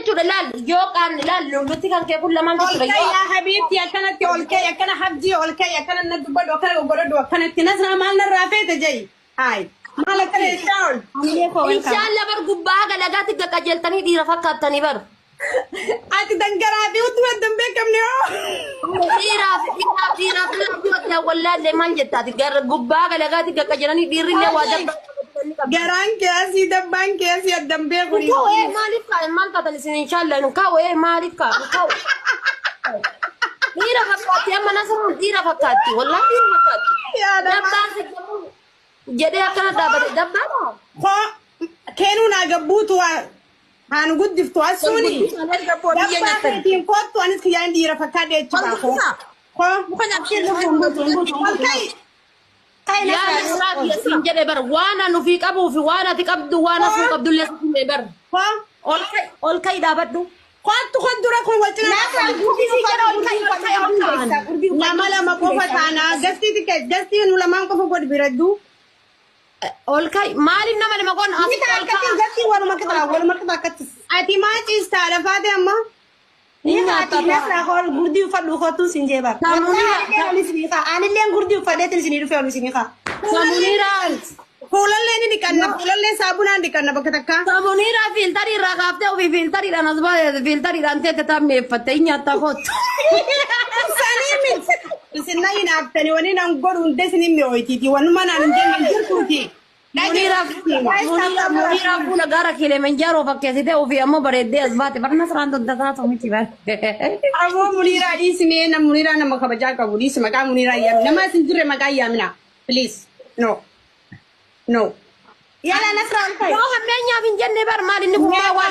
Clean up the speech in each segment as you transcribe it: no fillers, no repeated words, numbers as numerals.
jechuudha laal yoo qaan laal lollutti kan kee kun lamaan jechuudha yoo habiibti akkanatti olkee akkana habdii olkee akkana na dubbadhu akkana godhadhu akkanatti nasra maal narraa feete jay hay maal akkana ishaol inshallah bar gubbaa galagaatti qaqqajeeltanii dhiira fakkaatanii bar ati dangaraa fi utuu dambe kamne oo dhiira wallahi maal jettaati gar gubbaa galagaatti qaqqajeelanii dhiirrillee waa dabba garaan keesi dabbaan keesi dambe kuni maalif ka maal taatan isin inshallah nu kawo maalif ka kawo dhiira fakkaatti amma nasrun dhiira fakkaatti wallahi dhiira fakkaatti dabbaan jedhee akkana dhaabate dabbaadha ko keenuu naa gabbuutu haan guddiftu asuni dabbaafeetiin kottu anis kiyyaan dhiira fakkaadhe jechuudha ko yaa nasraati isin jedhe bar waan anu fi qabuu fi waan ati qabdu waan asu qabdullee simme bar ol kai dhaabadhu kottu dura kun wajjina nama lama qofa taana gastii nu lamaan qofa god biraddu ol kai maali nama nama gon gastii waruma kata ati maa ciistaa lafaate amma Hol gurdi ufadhu kotu sinjeba. Anillee gurdi ufadheetin isinii dhufe ol isinii kaa. Samuniiraan. Fuulallee ni dhiqanna fuulallee saabunaan dhiqanna bakka takka. Samuniiraa fiiltarii irraa kaaftee ofii fiiltariidhaan as baay'ee fiiltariidhaan teette taammeeffatte hin nyaattaa kootu. Sanii miti. Isin na hinaaftanii wani nan godhu hundee isin hin mi'ooyitiiti wanuma naan hin jenne jirtuuti. Muniira fuula gara Kilimanjaro fakkeessite ofii ammoo bareeddee as baate barna saraan toddataa tomiti bare. Ammoo Muniiraa dhiisimee nama Muniiraa nama kabajaa qabu dhiisi maqaa Muniiraa yaamina. Nama isin jirre maqaa yaamina. Please. No. No. Yala nasraan kai. Yoo hammeenyaaf hin jenne bar maal inni kun waa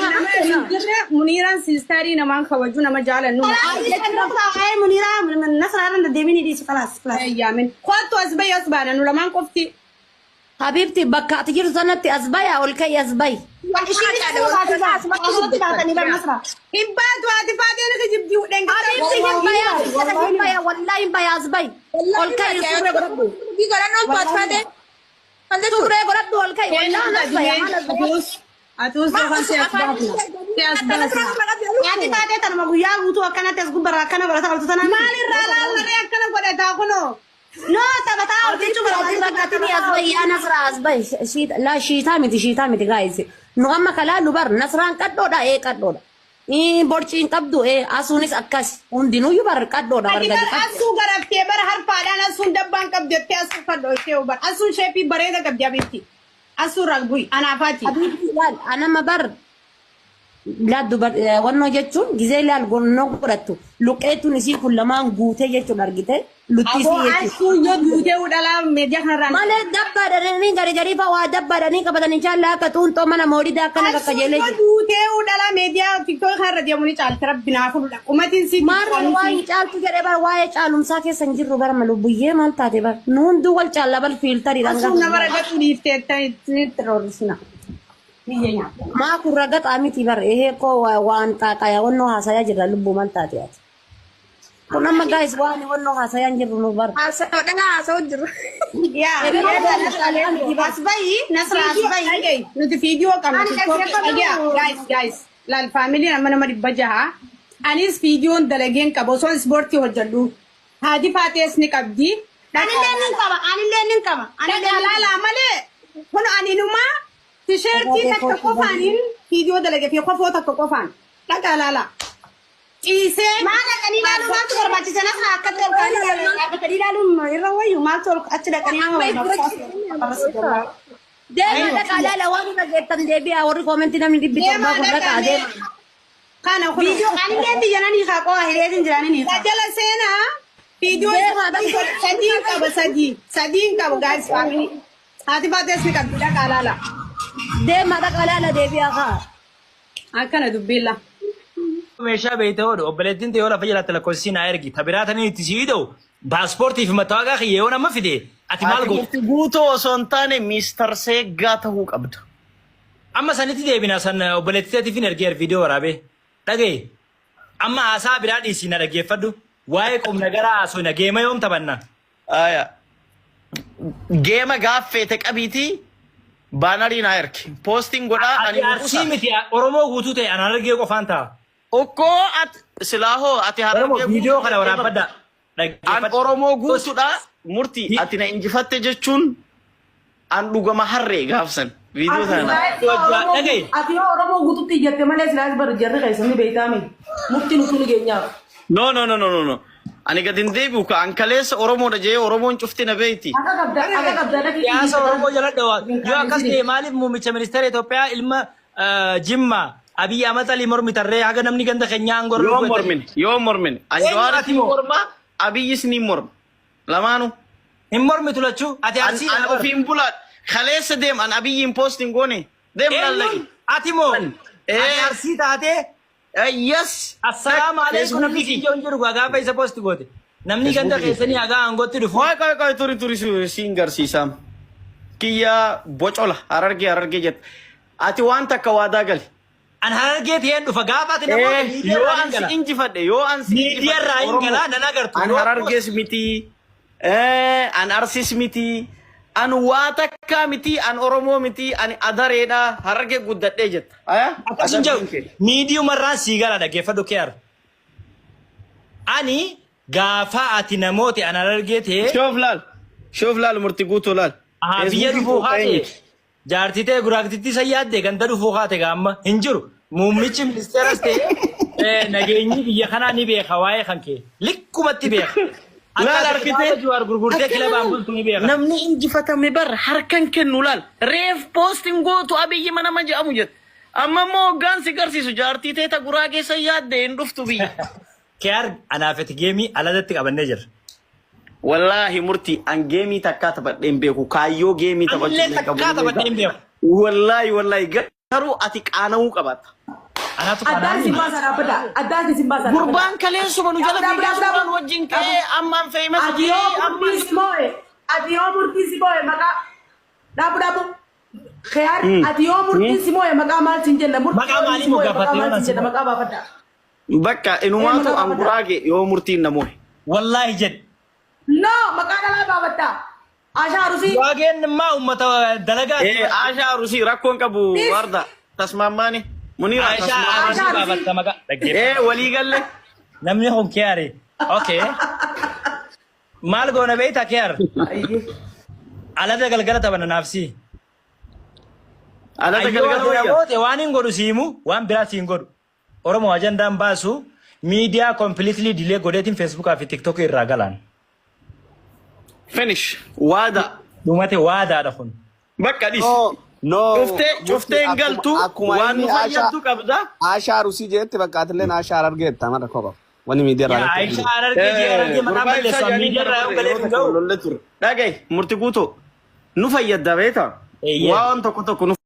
jirre Muniiraan siistarii namaan kabaju nama jaalannu. Muniiraa nasraan deemini dhiisu kalaas. Yaamin. Kottu as bayi as baana nu lamaan qofti. Habibti bakka ati jirtu sanatti as bayaa ol kai as bayi. Hibbaatu ati faateen akka jibdii udhen Habibti hibbayaa wallahi hibbayaa as bayi. Ol kai surree godhadhu. Godhannoo baat faateen. Surree godhadhu ol kai wallahi as bayaa. Atus dohan sias baatu. Ati faatee tanuma guyyaa guutuu akkanatti as gubbarraa akkana barataa oltu tanaan. Maalirraa laallaree akkana godhataa kunoo. No, tabataa ortichu baratini asbai nasra asbai la shita miti guys no amma kala lubar nasran qaddoda qaddoda borcin qabdu asunis akkas hundinu yubar qaddoda bargadi asu garafte bar harfaadhaan asun dabban qabdette asu faddo ishee bar asun sheepi bareeda qabdi abiti asu ragbui anafati anama bar la dubar wanno jechuun gizee laal gonno godhattu luqeetun isii kullamaan guutee jechuun argite luttisi jechuun asu yoo guutee udala media kanarraan malee dabbaadhanii gari fawaa dabbaadhanii qabatan inshallah akka tuuntoo mana moodida akkana bakka jeelee jiru guutee udala media tiktok kanarra deemuni caalti rabbinaa fuudha umatiin si marra waa'ee caaltu jedhee bar waa'ee caalumsaa keessa hin jirru bar malu buyyee maal taate bar nuundu wal caalla bar fiiltariidhaan asu nama ragatu dhiifteetta itti roorrisna. Ma kurraga taamiti bar ko waan qaaqaya wonno haasaya jira lubbu man taate ati kun amma guys waan wonno haasaya jiru no bar haasa'u jiru asbai nasra asbai nuti video qabna guys lal family nama dibba jaha anis video dalageen qabo so sporti hojjadhu haadi faatees ni qabdi anillee nin qaba lala male kun aninuma T-shirti takka qofaanin video dalage fi qofoo takka qofaan dhaqa laala ciisee maala qanii laalu maaltu barbaachisa nasra akka dhaqanii laalu irra wayyu maaltu achi dhaqanii nama deema dhaqa laala waan dhageettan deebi'a warri koomentii namni dhibbi torbaa kun dhaqa deema kana kun video anillee biyyananii haa qo'a hireetin jiraanii jala seenaa video sadiin qaba guys family haati baatees ni qabdi dhaqa laala deema dhaqa laala deebi'a haa akkana dubbilla meeshaa beeyte hodhu obboleettiin ta'e yoo lafa jalatti lakkoofsiin haa ergi tabiraatanii itti siidoo paaspoortii fi mataa kiyyoo nama fide ati maal gootu guutuu osoo hin taane miistar seeggaa ta'uu qabda. amma sanitti deebina san obboleettiteetiif hin ergeer viidiyoo waraabee dhagee amma haasaa biraa dhiisii na dhaggeeffadhu waa'ee qubna gara haasoo geema yoom taphanna. Geema gaaffeete qabiitii baanariin haa erge. Poostiin godhaa Ati arsii miti Oromoo guutuu ta'e ana argee qofaan ta'a. Okkoo ati silaahoo ati Oromoo viidiyoo kana waraabbadha. An Oromoo guutuudha murtii ati na injifatte jechuun an dhugama harree gaafsan. Viidiyoo sana. Ati yoo Oromoo guututti ijatte malee silaas bar jarri keessanii beektaami. Murtiin utuu geenyaaf. No. Ani gadin deebi'u ka an kaleessa Oromoodha jee Oromoon cufti na beeyti. Akka qabda Siyaasa Oromoo jala dhawaa. Yoo akkas ta'e maaliif muummicha ministeera Itoophiyaa ilma Jimma Abiy Ahmed Ali mormi tarree haga namni ganda keenyaa angorru. Yoo mormin. An Jawaaritti morma Abiyyis ni morma. Lamaanu. Hin mormi tulachuu ati arsii An ofiin bulaad. Kaleessa deem an Abiyyiin poostiin goone. Deem lallagi. Ati moo ati arsii taatee Yes. Assalamu alaikum namni kiyyoo jiru gaafa isa posti goote. Namni ganda keessanii hagaa angootti dhufu. Waay turi siin garsiisaam. Kiyya bocola harargee jette. Ati waan takka waadaa gali. An harargee ta'een dhufa gaafa ati namoota Yoo an si injifadhe yoo an si miidiyaa irraa hin galaa nan agartu. An harargees miti. An arsis miti. An waa takka miti an Oromoo miti an adareedha harargee guddadhee jetta. Akkasin jiru miidiyuma irraa sii gala dhaggeeffadhu keer. Ani gaafa ati namooti an harargee ta'e. Shoof laal murtii guutuu laal. Biyya dhufuu haate jaartii ta'e guraagtitti isa yaadde ganda dhufuu haate gaamma hin jiru. Muummichi ministeeras ta'e nageenyi biyya kanaa ni beeka waa'ee kan kee likkumatti beeka. Laal argitee juwaar gurgurtee kilabaan bultu ni beeka. Namni injifatame bar harkan kennu laal. Reef poostiin gootu Abiyyi mana ma jedhamu jette. Amma immoo hoggaansi garsiisu jaartii ta'e ta guraagee isa yaadde hin dhuftu biyya. Keer anaafeti geemii aladatti qabannee jirra. Wallahi murtii an geemii takkaa taphadheen beeku kaayyoo geemii Illee takkaa taphadheen beeku. Wallahi garuu ati qaana'uu qabaata. Anaatu Addaan si baasa dhaabbata. Addaan si baasa. Gurbaan kaleessuma nu jala fiigaa suuraan wajjin ka'ee ammaan fe'imas Ati yoo murtii si moo'e. Ati yoo murtii si moo'e maqaa. Dhaabu. Khiyaar ati yoo murtii si moo'e maqaa maal siin jenna? Maqaa maalii moo gaafattee maqaa baafadha. bakka inumaatu an guraage yoo murtiin namoe. Wallahi jed. No, maqaa dhalaa baafadha. Ashaa Rusii. Waageen maa ummata dalagaa. Ashaa Rusii rakkoon qabu warda tasmaamaani. Munira Ashaa baafatta maqaa. Walii galle. Namni kun kiyaare. Okay. Maal goona beeyta kiyaar. Alada galgala taphanna naafsi. Alada galgala namoota waan hin godhu siimu waan biraa siin godhu. Oromoo ajandaan baasu media completely delay godheetiin Facebook fi TikTok irraa galaan. Finish. Waada. Dhumate waadaadha kun. Bakka dhis. No. Cuftee hin galtu waan nu fayyaddu qabda. Ashaa Rusii jeetti bakka atilleen Ashaa Argeetta mara koba. Wani miidiyaa irraa. Aisha Arargee maqaa balleessaa miidiyaa irraa yoo galee hin ga'u. Dhagaye murti guutuu nu fayyadda beeta. Waan tokko nu